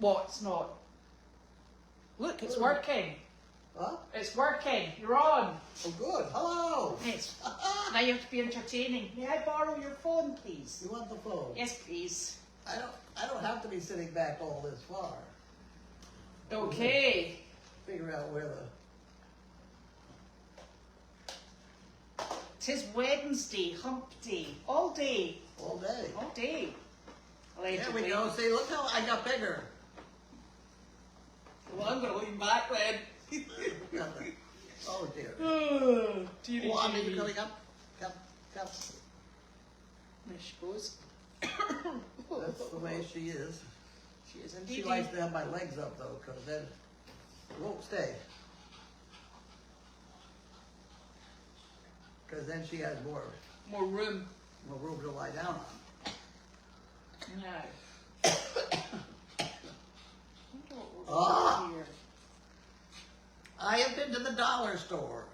What? It's not. Look, it's working. Huh? It's working. You're on. Oh, good. Hello. Yes. Now you have to be entertaining. May I borrow your phone, please? You want the phone? Yes, please. I don't have to be sitting back all this far. Okay. Figure out where the... Tis Wednesday, hump day. All day. All day. All day. There Allegedly. we go. See, look how I got bigger. Well, I'm going to lean back then. Oh, dear. Oh, dearie, Oh, I'm dearie. even coming up. Come. There she goes. That's the way she is. She is She indeed. likes to have my legs up, though, because then it won't stay. Because then she has more room. room to lie down on. Now. Ah! Here. I have been to the dollar store.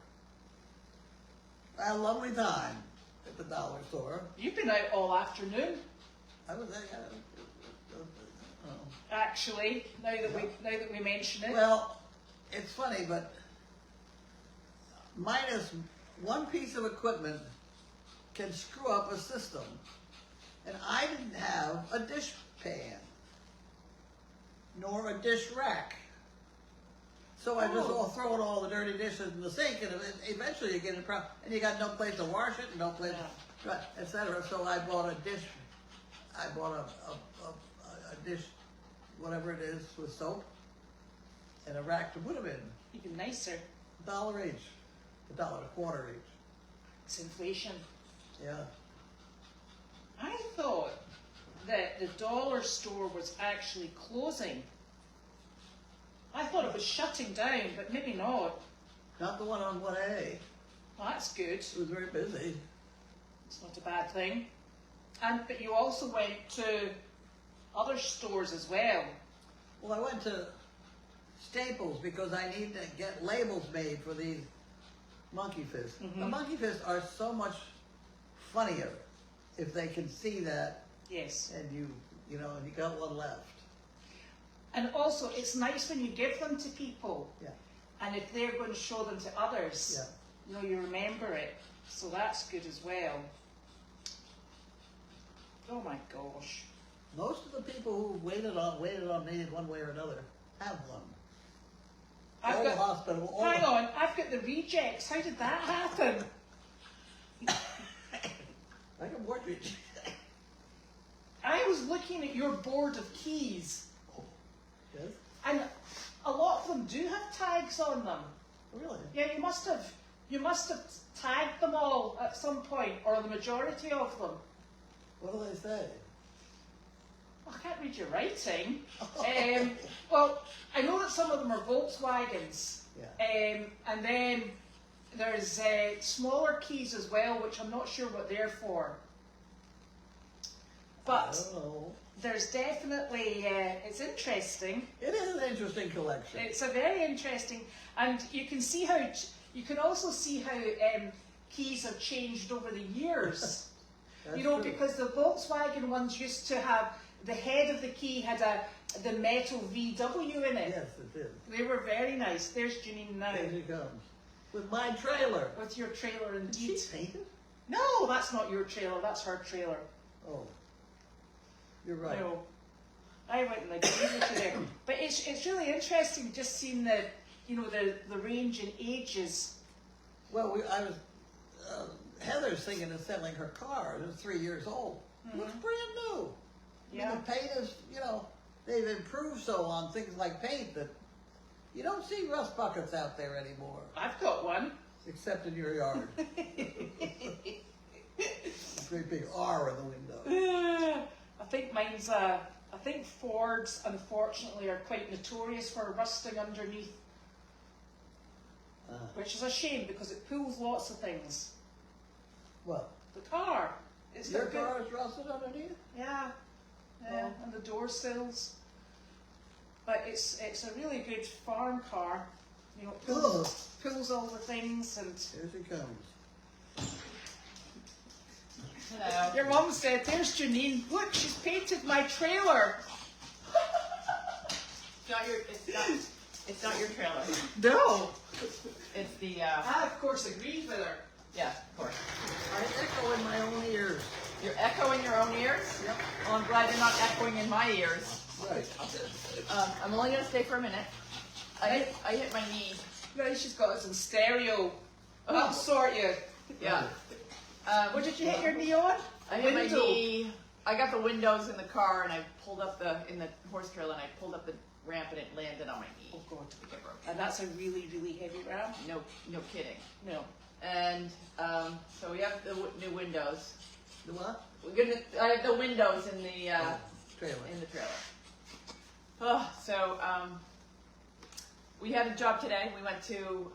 I had a lovely time at the dollar store. You've been out all afternoon, I was there. actually. Now that we mention it. Well, it's funny, but minus one piece of equipment can screw up a system. And I didn't have a dish pan, nor a dish rack. So I just all throwing all the dirty dishes in the sink, and eventually you get a problem, and you got no place to wash it, and no place, etc. So I bought a dish. I bought a dish, whatever it is, with soap, and a rack to put them in. Even nicer. $1 each, $1.25 each. It's inflation. Yeah. I thought that the dollar store was actually closing. I thought it was shutting down, but maybe not. Not the one on 1A. Well, that's good. It was very busy. It's not a bad thing. But you also went to other stores as well. Well, I went to Staples because I need to get labels made for these monkey fists. The monkey fists are so much funnier if they can see that. Yes. And you got one left. And also, it's nice when you give them to people. Yeah. And if they're going to show them to others, you remember it. So that's good as well. Oh my gosh. Most of the people who waited on me in one way or another have one. Hang on, I've got the rejects. How did that happen? I can mortgage. I was looking at your board of keys. Yes? And a lot of them do have tags on them. Really? Yeah, you must have tagged them all at some point, or the majority of them. What do they say? I can't read your writing. Well, I know that some of them are Volkswagens. Yeah. And then there's smaller keys as well, which I'm not sure what they're for. But I don't know. there's definitely, it's interesting. It is an interesting collection. It's a very interesting, and you can see how, you can also see how keys have changed over the years. True. Because the Volkswagen ones used to have, the head of the key had the metal VW in it. Yes, it did. They were very nice. There's Janine now. There she comes. With my trailer. With your trailer indeed. Is she painted? No, that's not your trailer, that's her trailer. Oh. You're right. No. I went and agreed with you there. But it's really interesting just seeing the range in ages. Well, I was Heather's thinking of selling her car. It was 3 years old. It looks brand new. Yeah. I mean, the paint is, they've improved so on things like paint that you don't see rust buckets out there anymore. I've got one. Except in your yard. A great big R in the window. I think mine's I think Fords, unfortunately, are quite notorious for rusting underneath. Which is a shame because it pulls lots of things. What? The car. Your car is rusted underneath? Yeah. Yeah, and the door sills. But it's a really good farm car. It pulls all the things and... Here she comes. Hello. Your mum said, there's Janine. Look, she's painted my trailer. It's not your trailer. No. It's the, I, of course, agreed with her. yeah, of course. I echo in my own ears. You're echoing your own ears? Yep. Well, I'm glad you're not echoing in my ears. Right. I'm only gonna stay for a minute. I hit my knee. No, she's got us in stereo. That'll sort you. Yeah. What did you hit your knee on? I hit my Window. knee. I got the windows in the car, and I pulled up in the horse trailer, and I pulled up the ramp, and it landed on my knee. Oh, God. It broke. And that's a really, really heavy ramp. No kidding. No. And so we have the new windows. The what? I have the windows in the Trailer. trailer. Oh, so we had a job today. We went to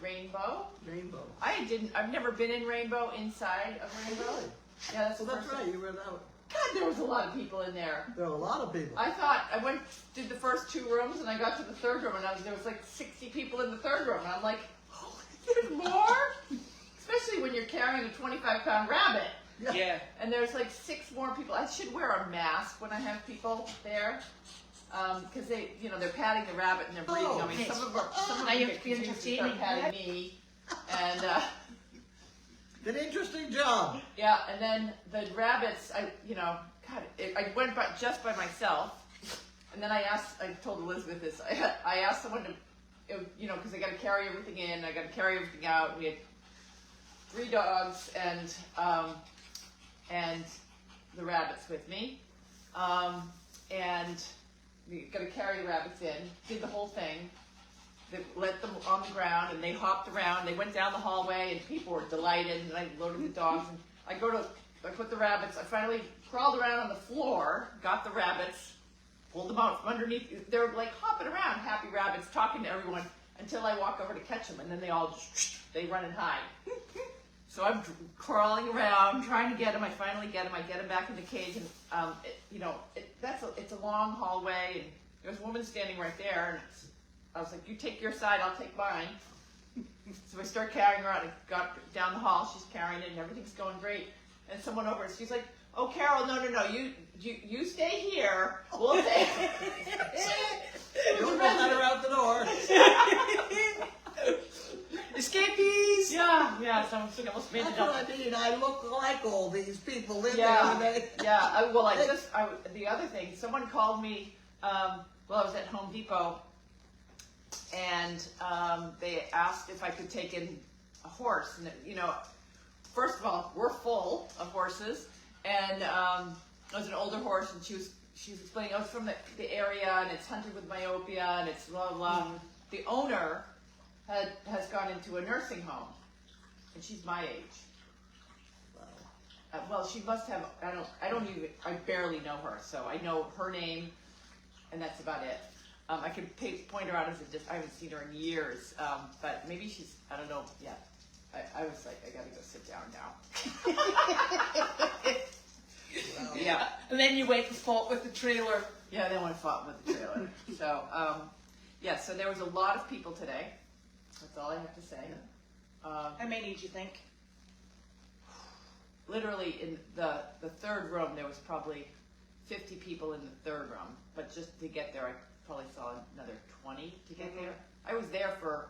Rainbow. Rainbow. I've never been in Rainbow, inside of Rainbow. Really? Yeah, that's Well, the that's first right. time. You were that. God, there was a lot of people in there. There were a lot of people. I thought I did the first 2 rooms, and I got to the third room, and there was like 60 people in the third room, and I'm like, oh, there's more? Especially when you're carrying a 25-pound rabbit. Yeah. And there's like 6 more people. I should wear a mask when I have people there, because they're patting the rabbit and they're breathing on me. yes. Some of them I have get to be confused and start entertaining, patting me, and An interesting job. yeah. And then the rabbits, I went just by myself, and then I told Elizabeth this. I asked someone to, because I got to carry everything in, I got to carry everything out. We had 3 dogs and the rabbits with me, and we got to carry the rabbits in. Did the whole thing. They let them on the ground, and they hopped around. They went down the hallway, and people were delighted. And I loaded the dogs, and I put the rabbits. I finally crawled around on the floor, got the rabbits, pulled them out from underneath. They're like hopping around, happy rabbits, talking to everyone until I walk over to catch them, and then they run and hide. So I'm crawling around, trying to get them. I finally get them. I get them back in the cage, and it's a long hallway, and there's a woman standing right there, and I was like, "You take your side, I'll take mine." So I start carrying her out. I got down the hall. She's carrying it, and everything's going great. And someone over, she's like, "Oh, Carol, no, you stay here. We'll stay." Don't let her out the door. Escapees! Yeah. So I almost made That's it up. what I mean. I look like all these people live Yeah, there. yeah. The other thing, someone called me. I was at Home Depot, and they asked if I could take in a horse. And first of all, we're full of horses, and it was an older horse, and she was explaining, it's from the area, and it's hunted with myopia, and it's blah blah. Mm-hmm. The owner has gone into a nursing home, and she's my age. Wow. Well, she must have. I barely know her, so I know her name, and that's about it. I could point her out as I haven't seen her in years, but maybe she's. I don't know. Yeah, I was like, I gotta go sit down now. Wow. Yeah, And then you went and fought with the trailer. yeah. Then I fought with the trailer. So, so there was a lot of people today. That's all I have to say. How many do you think? Literally in the third room, there was probably 50 people in the third room. But just to get there, I probably saw another 20 to get there. I was there for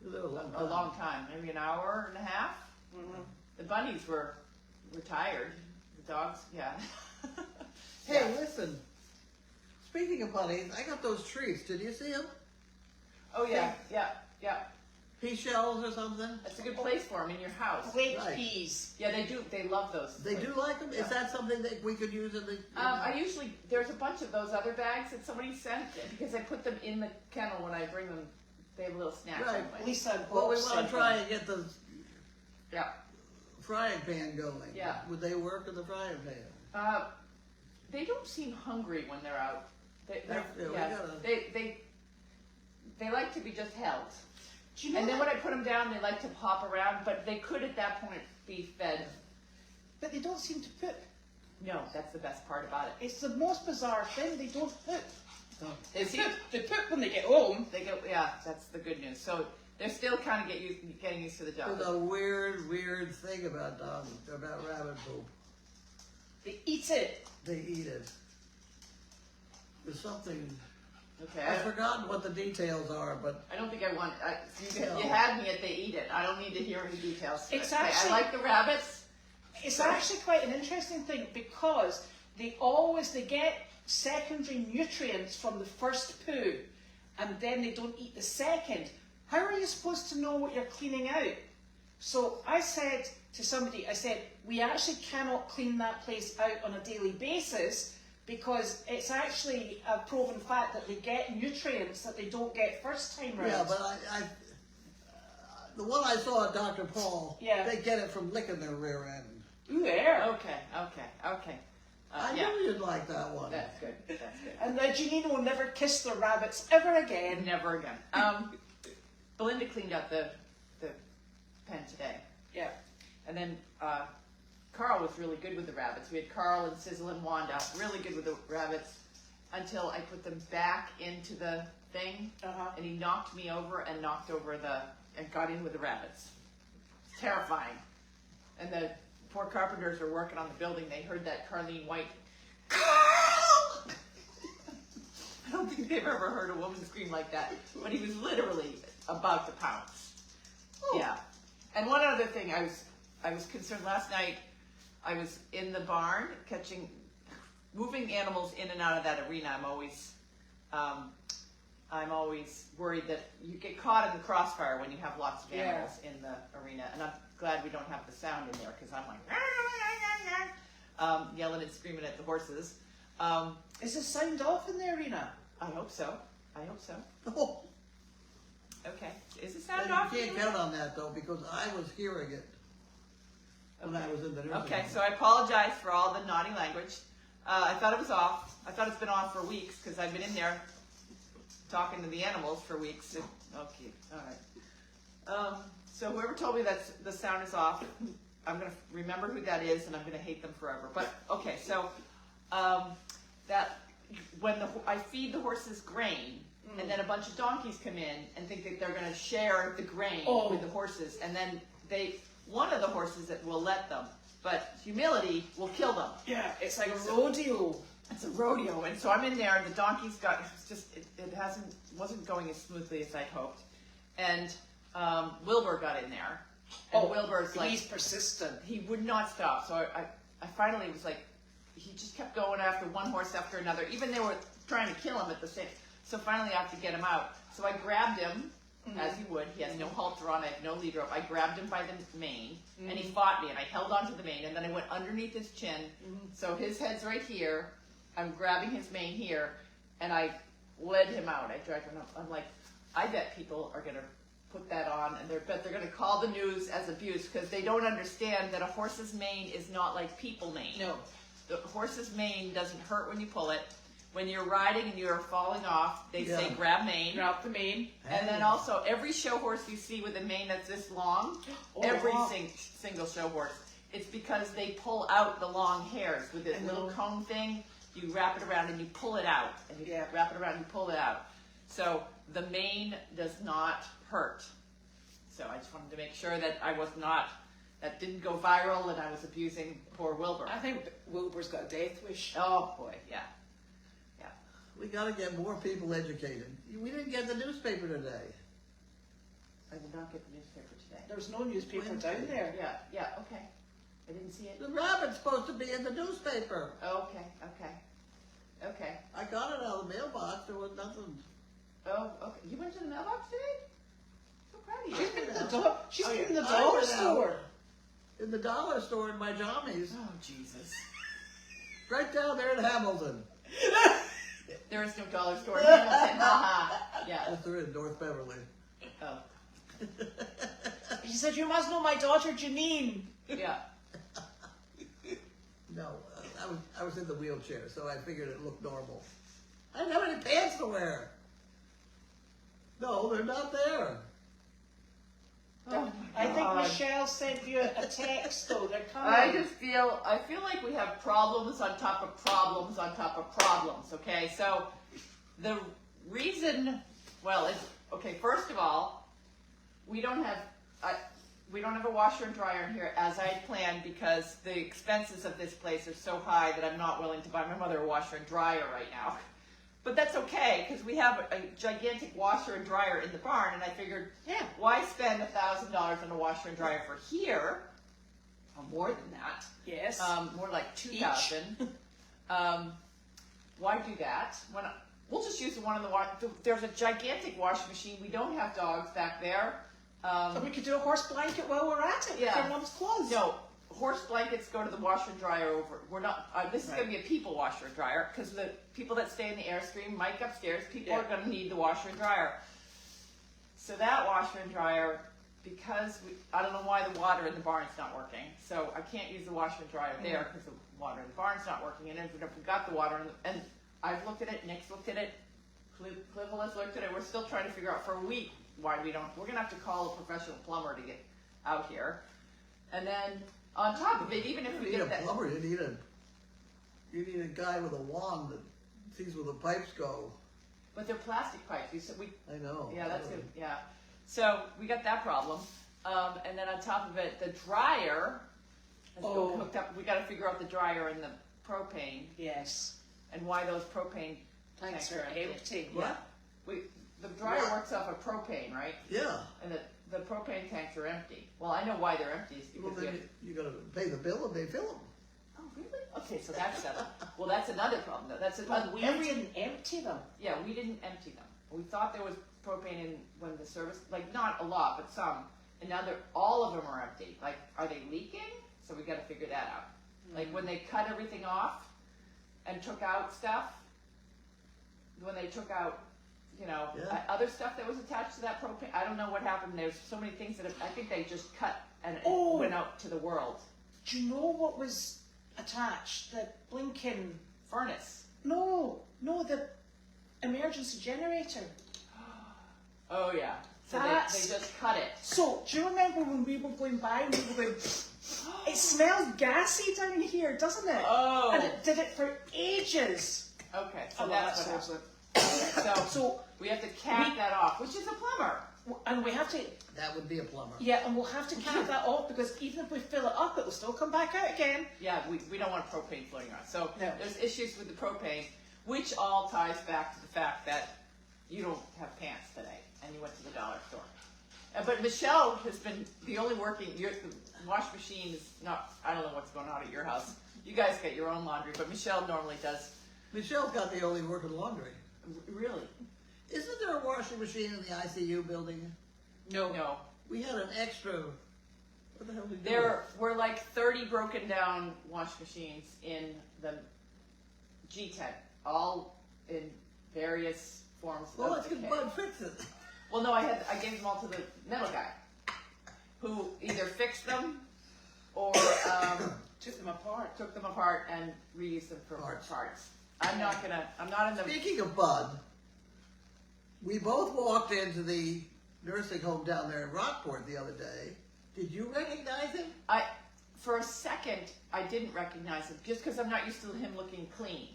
a long time, maybe an hour and a half. Mm-hmm. The bunnies were tired. The dogs, yeah. Hey, listen. Speaking of bunnies, I got those trees. Did you see them? Oh yeah. Pea shells or something? That's a good place for them in your house. Wait, Right. peas. Yeah, they do. They love those. They do like them? Is that something that we could use in the... There's a bunch of those other bags that somebody sent because I put them in the kennel when I bring them. They have a little snack. Right. anyway. Lisa, Well, we want to try and get the Yeah. frying pan going. Yeah. Would they work in the frying pan? They don't seem hungry when they're out. They like to be just held. Do you know And then that- when I put them down, they like to hop around, but they could at that point be fed. But they don't seem to poop. No, that's the best part about it. It's the most bizarre thing. They don't poop. They see, They poop when they get home. they go, yeah, that's the good news. So they're still kind of getting used to the job. There's a weird thing about dogs, about rabbit poop. They eat it. They eat it. There's something Okay. I've forgotten what the details are, but I don't think I want. No. You had me at they eat it. I don't need to hear any details. It's Okay, actually- I like the rabbits. It's actually quite an interesting thing because they get secondary nutrients from the first poo, and then they don't eat the second. How are you supposed to know what you're cleaning out? So I said to somebody, I said, we actually cannot clean that place out on a daily basis because it's actually a proven fact that they get nutrients that they don't get first time round. yeah, but the one I saw at Dr. Paul, Yeah. they get it from licking their rear end. Ooh, air. Okay. I Yeah, knew you'd like that one. that's good. That's good. And Janine will never kiss the rabbits ever again. Never again. Belinda cleaned out the pen today, Yeah. and then Carl was really good with the rabbits. We had Carl and Sizzle and Wanda, really good with the rabbits, until I put them back into the thing, and he knocked me over and knocked over and got in with the rabbits. It's terrifying. And the poor carpenters were working on the building. They heard that Carlene White, Carl! I don't think they've ever heard a woman scream like that, but he was literally about to pounce. Oh. Yeah. And one other thing, I was concerned last night. I was in the barn moving animals in and out of that arena. I'm always worried that you get caught in the crossfire when you have lots of animals in the arena. And I'm glad we don't have the sound in there because I'm like yelling and screaming at the horses. Is the sound off in the arena? I hope so. Oh, Okay. Is the you sound off? can't count on that though, because I was hearing it when I was in the nursing Okay, home. so I apologize for all the naughty language. I thought it was off. I thought it's been off for weeks because I've been in there talking to the animals for weeks. Okay, all right. So whoever told me that the sound is off, I'm going to remember who that is, and I'm going to hate them forever. But okay, so that when I feed the horses grain, and then a bunch of donkeys come in and think that they're going to share the grain with the horses, and then one of the horses that will let them, but humility will kill them. Yeah, it's like a rodeo. It's a rodeo, and so I'm in there, and the donkeys wasn't going as smoothly as I'd hoped, and Wilbur got in there, and Wilbur's like, he's persistent. he would not stop, so I finally was like, he just kept going after one horse after another, even they were trying to kill him at the same. So finally I have to get him out. So I grabbed him, as you would. He has no halter on, I have no lead rope. I grabbed him by the mane, and he fought me, and I held onto the mane, and then I went underneath his chin. So his head's right here. I'm grabbing his mane here, and I led him out. I dragged him up. I'm like, I bet people are going to put that on, and they're going to call the news as abuse, because they don't understand that a horse's mane is not like people mane. No. The horse's mane doesn't hurt when you pull it. When you're riding and you're falling off, they say grab mane. Grab the mane. And then also, every show horse you see with a mane that's this long, every single show horse, it's because they pull out the long hairs with this little comb thing. You wrap it around and you pull it out. And you wrap it around and you pull it out. So the mane does not hurt. So I just wanted to make sure that that didn't go viral and I was abusing poor Wilbur. I think Wilbur's got a death wish. Oh boy, yeah. We got to get more people educated. We didn't get the newspaper today. I did not get the newspaper today. There's no newspaper down there. Yeah, okay. I didn't see it. The rabbit's supposed to be in the newspaper. Okay. I got it out of the mailbox. There was nothing. Oh, okay. You went to the mailbox today? So proud of you. She's been in the dollar store. In the dollar store in my jammies. Oh, Jesus. Right down there in Hamilton. There is no dollar store in Hamilton. Yeah. Yes, there is, North Beverly. Oh. She said, you must know my daughter Janine. Yeah. No, I was in the wheelchair, so I figured it looked normal. I didn't have any pants to wear. No, they're not there. Oh I think Michelle sent you a text though. They're coming. I feel like we have problems on top of problems on top of problems, okay? So the reason, first of all, we don't have a washer and dryer in here as I had planned because the expenses of this place are so high that I'm not willing to buy my mother a washer and dryer right now. But that's okay, because we have a gigantic washer and dryer in the barn, and I figured, Yeah. why spend $1,000 on a washer and dryer for here? Or more than that. Yes. More like 2,000. Why do that? We'll just use the one in the wash. There's a gigantic washing machine. We don't have dogs back there. But we could do a horse blanket while we're at it. Yeah. With your mum's clothes. No, horse blankets go to the washer and dryer over. We're not. This is going to be a people washer and dryer, because the people that stay in the Airstream, Mike upstairs, people are going to need the washer and dryer. So that washer and dryer, because I don't know why the water in the barn's not working. So I can't use the washer and dryer there because the water in the barn's not working. And if we got the water, and I've looked at it, Nick's looked at it, Clivel has looked at it. We're still trying to figure out for a week why we don't. We're going to have to call a professional plumber to get out here. And then on top of it, even if we need get a that, plumber, you need a guy with a wand that sees where the pipes go. but they're plastic pipes. I know. Yeah, that's good. Yeah. So we got that problem. And then on top of it, the dryer has been hooked up. We got to figure out the dryer and the propane, Yes. and why those propane Tanks tanks are empty. What? The dryer works off of propane, right? Yeah. And the propane tanks are empty. Well, I know why they're empty. Is Well, because we have, then you gotta pay the bill and they fill them. oh, really? Okay, so that's settled. Well, that's another problem, though. That's But another. we didn't empty them. Yeah, we didn't empty them. We thought there was propane in when the service, like not a lot, but some. And now all of them are empty. Like, are they leaking? So we got to figure that out. Like when they cut everything off and took out stuff, when they took out, other stuff that was attached to that propane. I don't know what happened. There's so many things that I think they just cut and it went out to the world. Do you know what was attached? The blinking... Furnace. No, the emergency generator. Oh yeah. So they just cut it. So, do you remember when we were going by and we were going, it smells gassy down here, doesn't it? Oh. And it did it for ages. Okay, so Oh, that's what that's happened. it. So we have to cap that off, which is a plumber. And we have to, That would be a plumber. yeah, and we'll have to cap that off because even if we fill it up, it will still come back out again. Yeah, we don't want propane floating around. So No. there's issues with the propane, which all ties back to the fact that you don't have pants today, and you went to the dollar store. But Michelle has been the only working. The wash machine is not. I don't know what's going on at your house. You guys get your own laundry, but Michelle normally does. Michelle's got the only working laundry. Really? Isn't there a washing machine in the ICU building? No. We had an extra. What the hell did we do? There were like 30 broken down wash machines in the G10, all in various forms Well, of let's get decay. Bud fix it. Well, no, I gave them all to the metal guy, who either fixed them or Took them apart. took them apart and reused them for parts. I'm not in the. Speaking of Bud, we both walked into the nursing home down there in Rockport the other day. Did you recognize him? For a second, I didn't recognize him, just because I'm not used to him looking clean.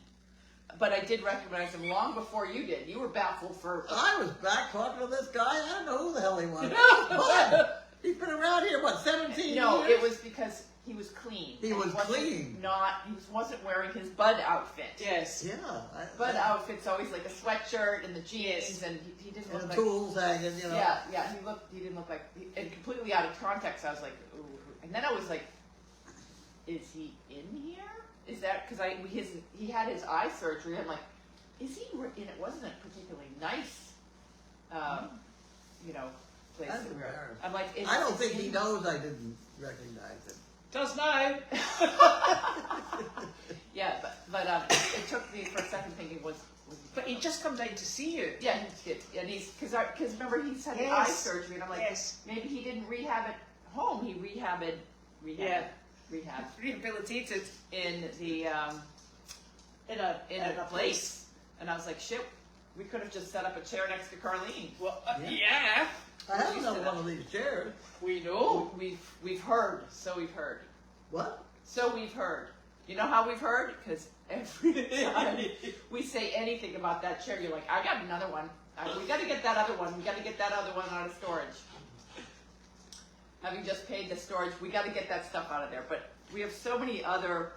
But I did recognize him long before you did. You were baffled for. I was back talking to this guy. I don't know who the hell he was. Bud! He's been around here, 17 years? No, it was because he was clean. He was clean. He wasn't wearing his Bud outfit. Yes. Yeah. Bud outfit's always like a sweatshirt and the jeans, and he didn't look And like. tools hanging, Yeah. He didn't look like, and completely out of context. I was like, ooh. And then I was like, is he in here? Is that because he had his eye surgery? I'm like, is he? And it wasn't a particularly nice, place. That's to wear. embarrassing. I'm like, I don't think he knows I didn't recognize him. Does now. Yeah, but it took me for a second thinking was. But he'd just come down to see you. Yeah, he did, and because remember he's had Yes. eye surgery, and I'm like, Yes. maybe he didn't rehab at home. He rehab Rehabilitated in the in a place. And I was like, shit, we could have just set up a chair next to Carlene. Well, Yeah. I have Used to another that. one of these chairs. we know. We've heard. So we've heard. What? So we've heard. You know how we've heard? Because every time we say anything about that chair, you're like, I got another one. We got to get that other one. We got to get that other one out of storage. Having just paid the storage, we got to get that stuff out of there. But we have so many other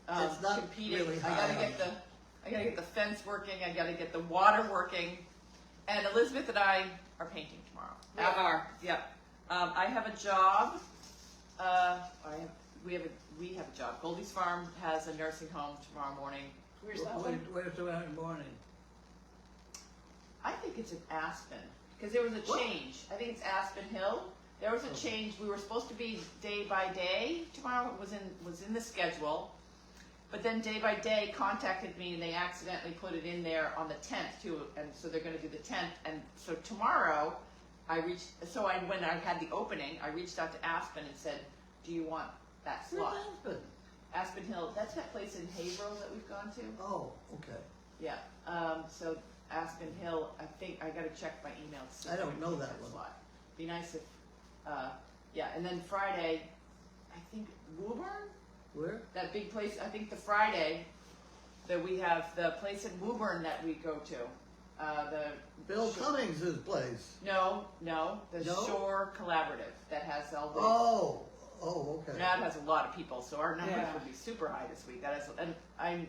It's not competing. really I got to high get I gotta get the fence working. I gotta get the water working. And Elizabeth and I are painting tomorrow. We are. Yep. I have a job. We have a job. Goldy's Farm has a nursing home tomorrow morning. Where's that one? Where's tomorrow morning? I think it's in Aspen because there was a change. I think it's Aspen Hill. There was a change. We were supposed to be day by day tomorrow. It was in the schedule, but then day by day contacted me and they accidentally put it in there on the 10th too, and so they're going to do the 10th. And so tomorrow, when I had the opening, I reached out to Aspen and said, "Do you want that slot?" Where's Aspen? Aspen Hill. That's that place in Haverhill that we've gone to. Oh, okay. Yeah. So Aspen Hill, I think I got to check my email. To see I if don't can know keep that one. slot. Be nice if, yeah. And then Friday, I think Woburn, Where? that big place. I think the Friday that we have the place in Woburn that we go to. Bill Cummings' place. No, the No? Shore Collaborative that has all the. Oh, okay. That has a lot of people, so our numbers Yeah. would be super high this week. And I'm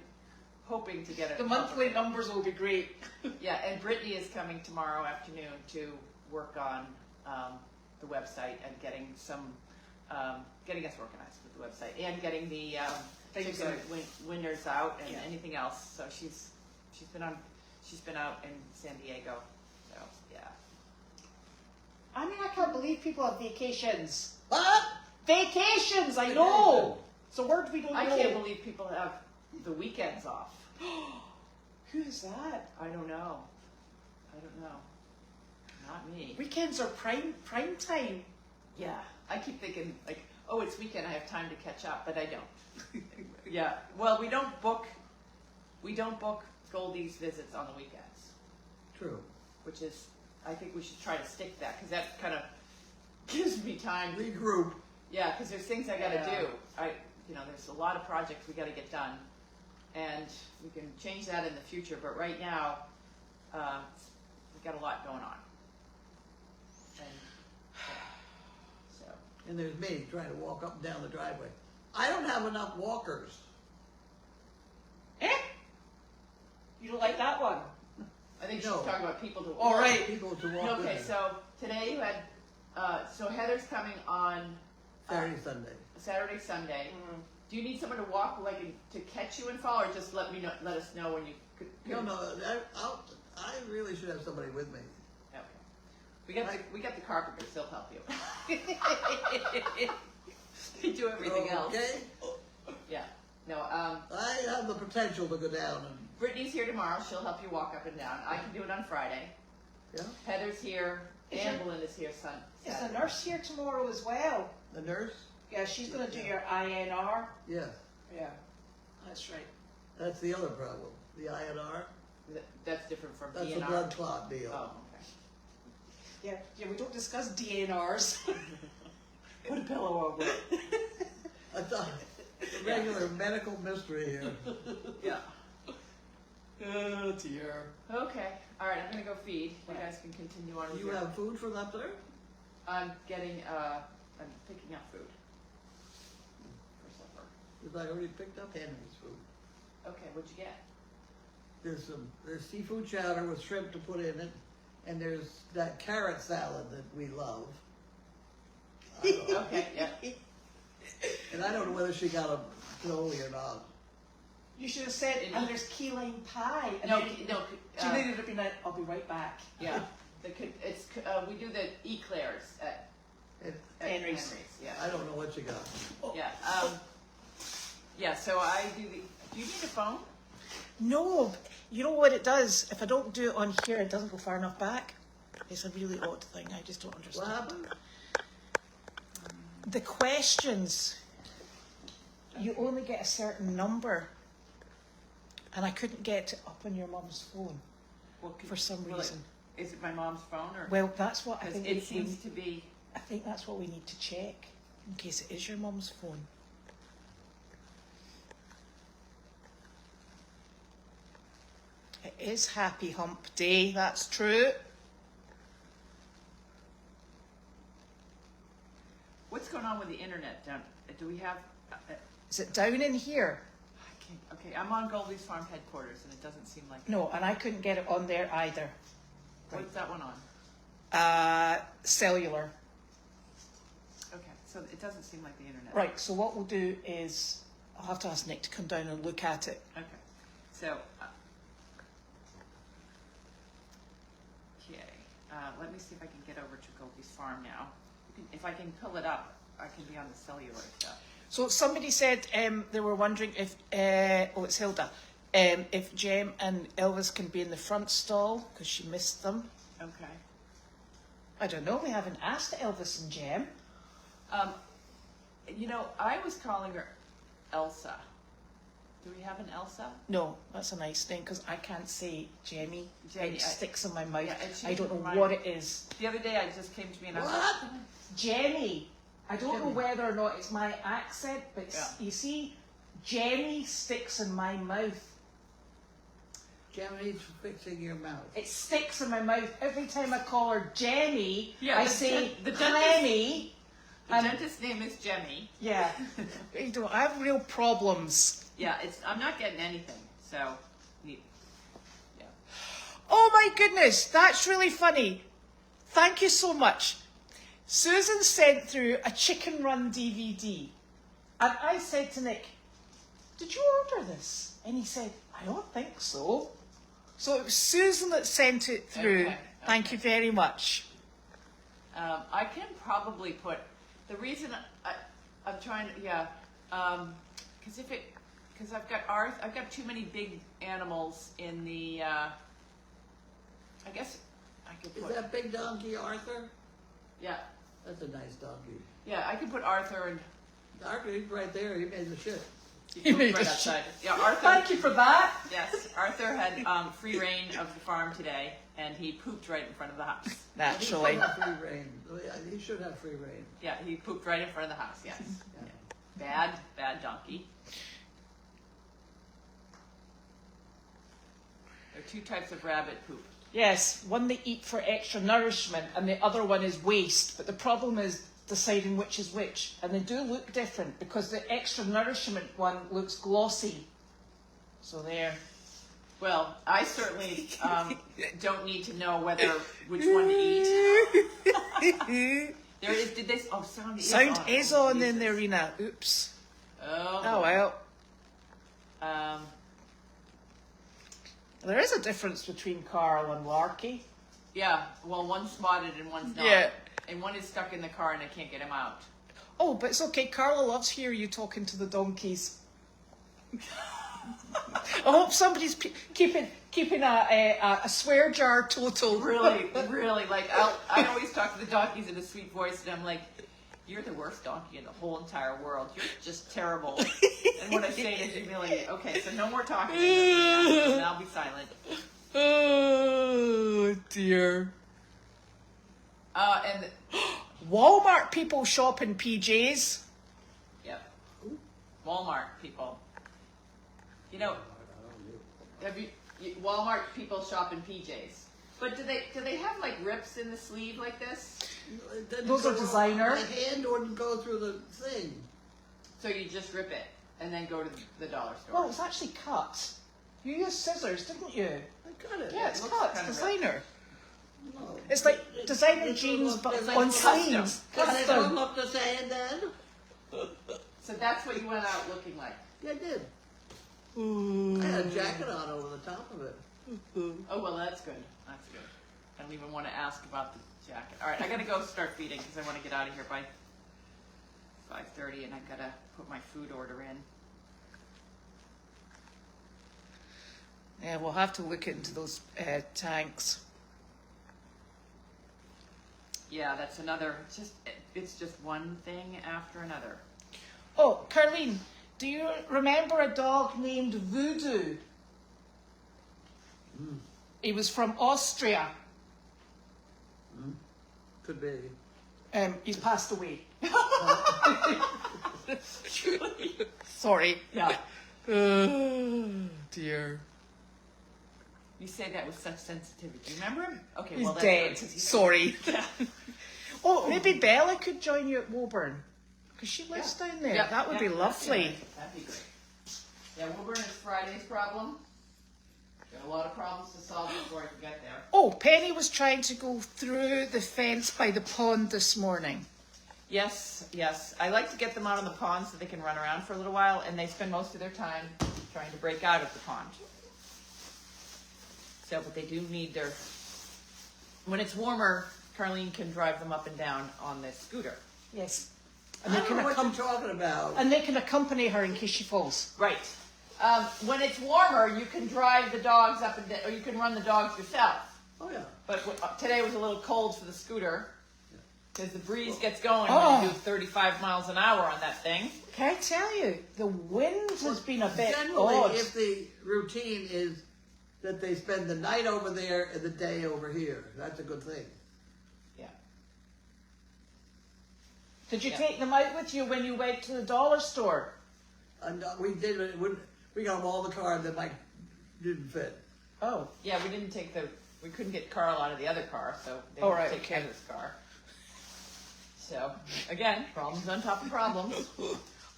hoping to get it. The monthly numbers will be great. Yeah, and Brittany is coming tomorrow afternoon to work on the website and getting us organized with the website and getting the Things ticket out. winners out and Yeah. anything else. So she's been out in San Diego. So yeah. I mean, I can't believe people have vacations. What? Vacations, I know. It's a word we don't I know. can't believe people have the weekends off. Who is that? I don't know. Not me. Weekends are prime time. Yeah, I keep thinking like, oh, it's weekend, I have time to catch up, but I don't. Yeah, well, we don't book Goldie's visits on the weekends, True. which is, I think we should try to stick to that because that kind of gives me time. Regroup. Yeah, because there's things I got to Yeah. do. There's a lot of projects we got to get done, and we can change that in the future. But right now, we've got a lot going on. And so. And there's me trying to walk up and down the driveway. I don't have enough walkers. You don't like that one? I think No. she's talking about people to walk. All right. People to walk with Okay, me. so today you had, so Heather's coming on Saturday, Sunday. Saturday, Sunday. Do you need someone to walk, like, to catch you and fall, or just let us know when you could? No, I really should have somebody with me. Okay. We got the carpenters. They'll help you. They do everything else. Okay? Yeah. No. I have the potential to go down and, Brittany's here tomorrow. She'll help you walk up and down. I can do it on Friday. yeah? Heather's here. Is Anne there- Belinda's here Is the Saturday. nurse here tomorrow as well? The nurse? Yeah, she's going to do your INR. Yes. Yeah, that's right. That's the other problem. The INR. That's different from That's DNR. a blood clot deal. Oh, okay. Yeah, we don't discuss DNRs. Put a pillow over it. I thought a regular medical mystery here. Yeah. Oh dear. Okay. All right. I'm gonna go feed. You guys can continue on. Do with you your- have food from up there? I'm getting. I'm picking up food for supper. Because I already picked up Henry's food. Okay. What'd you get? There's seafood chowder with shrimp to put in it, and there's that carrot salad that we love. Okay. Yeah. And I don't know whether she got a chili or not. You should have said, and there's key lime pie. And No. then No. she needed to be like, I'll be right back. Yeah. We do the eclairs at And Henry's. Yeah. I don't know what she got. Yeah. Yeah. So I do the. Do you need a phone? No, you know what it does? If I don't do it on here, it doesn't go far enough back. It's a really odd thing. I just don't What understand. happened? The questions, you only get a certain number. And I couldn't get it up on your mum's phone Well, for some well, reason. Is it my mom's phone or? Well, that's what I Because think. it seems to be. I think that's what we need to check in case it is your mum's phone. It is Happy Hump Day, that's true. What's going on with the internet? Do we have? Is it down in here? I Okay, I'm on Goldy's Farm headquarters, and it doesn't seem like. No, and I couldn't get it on there either. What's that one on? Cellular. Okay, so it doesn't seem like the internet. Right, so what we'll do is, I'll have to ask Nick to come down and look at it. Okay, so. Let me see if I can get over to Goldy's Farm now. If I can pull it up, I can be on the cellular stuff. So somebody said they were wondering if, it's Hilda, if Jem and Elvis can be in the front stall because she missed them. Okay. I don't know, we haven't asked Elvis and Jem. You know, I was calling her Elsa. Do we have an Elsa? No, that's a nice thing because I can't say Jemmy. Jenny, It sticks in my mouth. Yeah, and she I don't know reminded- what it is. The other day, I just came to me and I was What? like, Jemmy. I don't know Jemmy. whether or not it's my accent, but you see, Jemmy sticks in my mouth. Jemmy's fixing your mouth. It sticks in my mouth every time I call her Jemmy. Yeah, I the say dentist- Clemmy. the dentist's name is Jemmy. Yeah, I have real problems. Yeah, I'm not getting anything. So, yeah. Oh my goodness, that's really funny. Thank you so much. Susan sent through a Chicken Run DVD. And I said to Nick, did you order this? And he said, I don't think so. So it was Susan that sent it through. Okay, Thank you very much. I can probably put the reason I'm trying to because I've got too many big animals in the. I guess I could Is put. that big donkey Arthur? Yeah, That's a nice donkey. yeah. I could put Arthur and. Arthur, he's right there. He made the shit. He made right a outside. Yeah, Arthur. Thank you for that. Yes, Arthur had free reign of the farm today, and he pooped right in front of the house. Naturally. He should have free reign. He should have free reign. Yeah, he pooped right in front of the house. Yes. Yeah. Bad donkey. There are two types of rabbit poop. Yes, one they eat for extra nourishment and the other one is waste. But the problem is deciding which is which. And they do look different because the extra nourishment one looks glossy. So there. Well, I certainly don't need to know which one to eat. There is. Did they? Oh, sound is on. Sound is on in the arena. Oops. Oh well. There is a difference between Carl and Larky. Yeah. Well, one's spotted and one's not. Yeah. And one is stuck in the car and I can't get him out. Oh, but it's okay. Carla loves hear you talking to the donkeys. I hope somebody's keeping a swear jar total. Really, like I always talk to the donkeys in a sweet voice, and I'm like, "You're the worst donkey in the whole entire world. You're just terrible." And what I say is humiliating. Okay, so no more talking, and I'll be silent. Oh dear. And Walmart people shop in PJs. yeah, Walmart people. You know, Walmart people shop in PJs. But do they have like rips in the sleeve like this? Those are designer. The hand wouldn't go through the thing. So you just rip it and then go to the dollar store. Well, it's actually cut. You used scissors, didn't you? I got it. Yeah, it's looks cut. kind of Designer. No. It's like designer It's jeans, almost- but it's on like sleeves. Can it Custom. come up the same then? So that's what you went out looking like. Yeah, I did. Ooh. I had a jacket on over the top of it. Oh, well, that's good. That's good. I don't even want to ask about the jacket. All right, I got to go start feeding because I want to get out of here by 5:30, and I got to put my food order in. Yeah, we'll have to look into those tanks. Yeah, that's another. It's just one thing after another. Oh, Carlene, do you remember a dog named Voodoo? He was from Austria. Could be. He's passed away. Sorry. Yeah. Oh, dear. You say that with such sensitivity. Remember him? Okay, He's well, that's dead. good, 'cause he's Sorry. Yeah. Oh, maybe Bella could join you at Woburn. Because she lives down there. Yeah, That would be yeah, lovely. That'd be great. Yeah, Woburn is Friday's problem. Got a lot of problems to solve before I can get there. Oh, Penny was trying to go through the fence by the pond this morning. Yes, yes. I like to get them out on the pond so they can run around for a little while, and they spend most of their time trying to break out of the pond. So, but they do need their... When it's warmer, Carlene can drive them up and down on this scooter. Yes. I don't know what you're talking about. And they can accompany her in case she falls. Right. When it's warmer, you can drive the dogs up and down, or you can run the dogs yourself. Oh, yeah. But today was a little cold for the scooter because the breeze gets going Oh. when you do 35 miles an hour on that thing. Can I tell you, the wind has been a bit Generally, odd. if the routine is that they spend the night over there and the day over here, that's a good thing. Yeah. Did you Yeah. take them out with you when you went to the dollar store? And we did it. We got them all in the car that like didn't fit. Oh. Yeah, we couldn't get Carl out of the other car, so they Oh, had to right, take okay. Heather's car. So, again, problems on top of problems.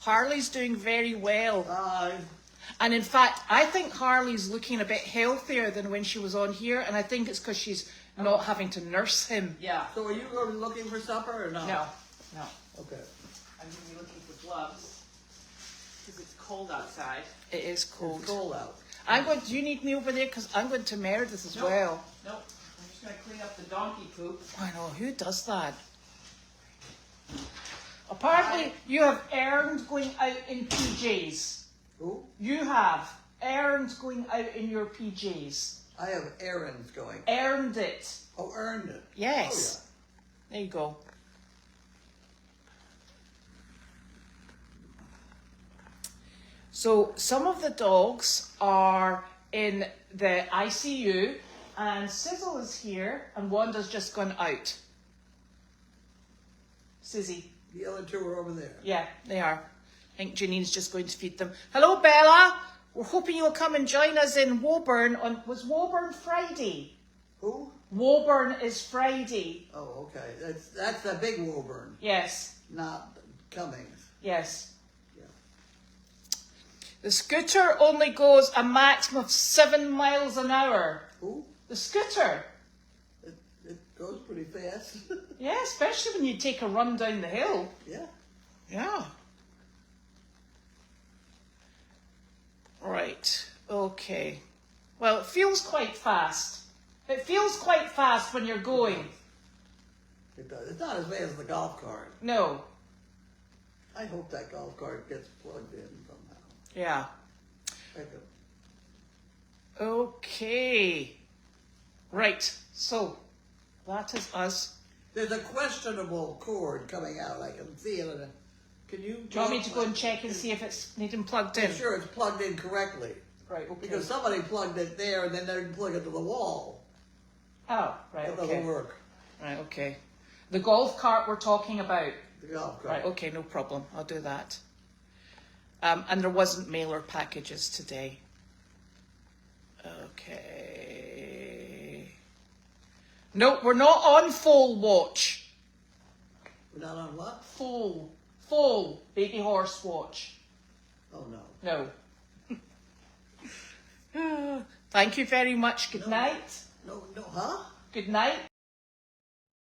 Harley's doing very well. Uh, And in fact, I think Harley's looking a bit healthier than when she was on here, and I think it's because she's not having to nurse him. Yeah. so are you looking for supper or not? No, no. Okay. I'm going to be looking for gloves because it's cold outside. It is cold. It's cold out. Do you need me over there? Because I'm going to Meredith as Nope. well. Nope. I'm just going to clean up the donkey poop. I know, who does that? Apparently, you have earned going out in PJs. Who? You have earned going out in your PJs. I have errands going. Earned it. Oh, earned it. Yes. There you go. So some of the dogs are in the ICU, and Sizzle is here, and Wanda's just gone out. Sizzy. The other two are over there. Yeah, they are. I think Janine's just going to feed them. Hello, Bella. We're hoping you'll come and join us in Woburn was Woburn Friday? Who? Woburn is Friday. Oh, okay. That's the big Woburn, Yes, not Cummings. yes. Yeah. The scooter only goes a maximum of 7 miles an hour. Who? The scooter. It goes pretty fast. Yeah, especially when you take a run down the hill. Yeah. Yeah. Right. Okay. Well, it feels quite fast. It feels quite fast when you're going. It does. It's not as bad as the golf cart. No. I hope that golf cart gets plugged in somehow. Yeah. Heck of- Okay. Right. So, that is us. There's a questionable cord coming out. I can see it. Can you? Do you want me to go and check and see if it's needing plugged in? Make sure it's plugged in correctly. Right, okay. Because somebody plugged it there and then they didn't plug it to the wall. Oh, right, That okay. doesn't work. Right, okay. The golf cart we're talking about. The golf cart. Right, okay, no problem. I'll do that. And there wasn't mailer packages today. Okay. No, we're not on full watch. We're not on what? Full baby horse watch. Oh no. No. Thank you very much. Good night. No, huh? Good night.